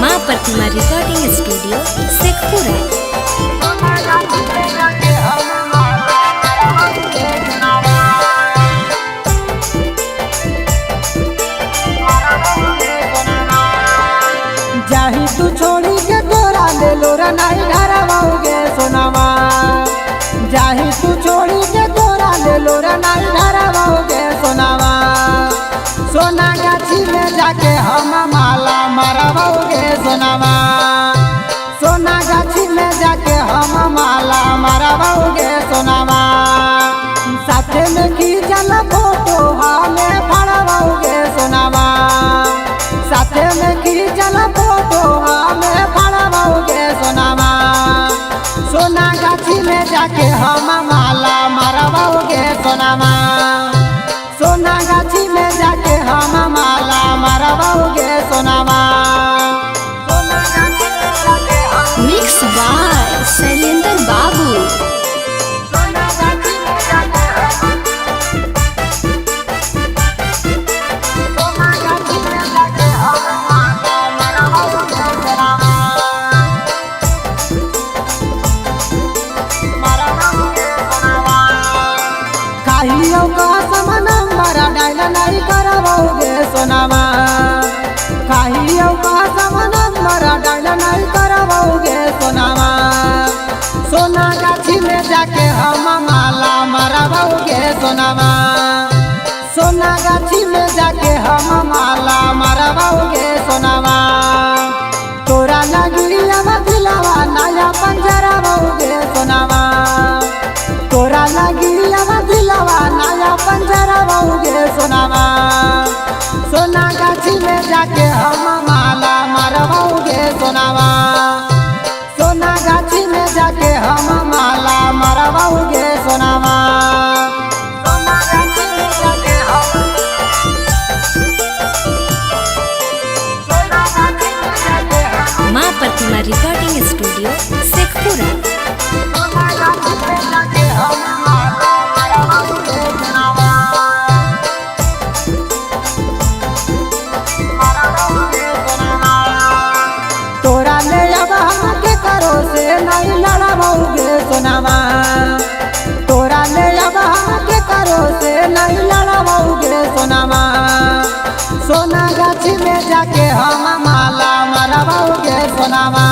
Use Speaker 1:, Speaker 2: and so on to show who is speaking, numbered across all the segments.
Speaker 1: माँ प्रतिमा recording studio Sheikhpura.
Speaker 2: जाही तू छोड़ी के तोरा ले लोरा नहीं धरवाओगे सोनामा। जाही तू छोड़ी के तोरा ले लोरा नहीं धरवाओगे सोनामा। सोना गाछी में जाके हम माला मरवाओगे सोनामा। सोना गाछी में जाके हम माला मरवाओगे सोनामा। साथे में खींचल फोटो हमें फड़वाओगे सोनामा। साथे में खींचल फोटो हमें फड़वाओगे सोनामा। सोना गाछी में जाके हम माला मरवाओगे सोनामा। सोना गाछी में जाके हम माला मरवाओगे सोनामा।
Speaker 1: मिक्स बाय शैलेंद्र बाबू।
Speaker 2: काहियो का नंबर डायल नहीं करवाओगे सोनामा। काहियो का नंबर डायल नहीं करवाओगे सोनामा। सोना गाछी में जाके हम माला मरवाओगे सोनामा। सोना गाछी में जाके हम माला मरवाओगे सोनामा। तोरा लगिया दिलावा नया पंजरवाओगे सोनामा। तोरा लगिया दिलावा नया पंजरवाओगे सोनामा। सोना गाछी में जाके हम माला मरवाओगे सोनामा। सोना गाछी में जाके हम माला मरवाओगे सोनामा।
Speaker 1: माँ प्रतिमा रिकॉर्डिंग स्टूडियो शेखपुरा।
Speaker 2: तोरा ले अब हम के करो से नहीं लड़वाओगे सोनामा। तोरा ले अब हम के करो से नहीं लड़वाओगे सोनामा। सोना गाछी में जाके हम माला मरवाओगे सोनामा।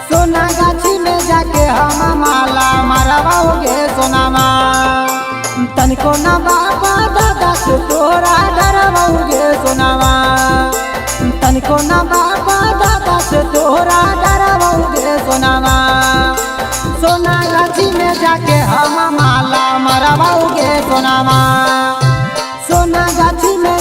Speaker 2: सोना गाछी में जाके हम माला मरवाओगे सोनामा। तनिको ना बाबा दादा से तोरा डरवाओगे सोनामा। तनिको ना बाबा दादा से तोरा डरवाओगे सोनामा। सोना गाछी में जाके हम माला मरवाओगे सोनामा। सोना गाछी में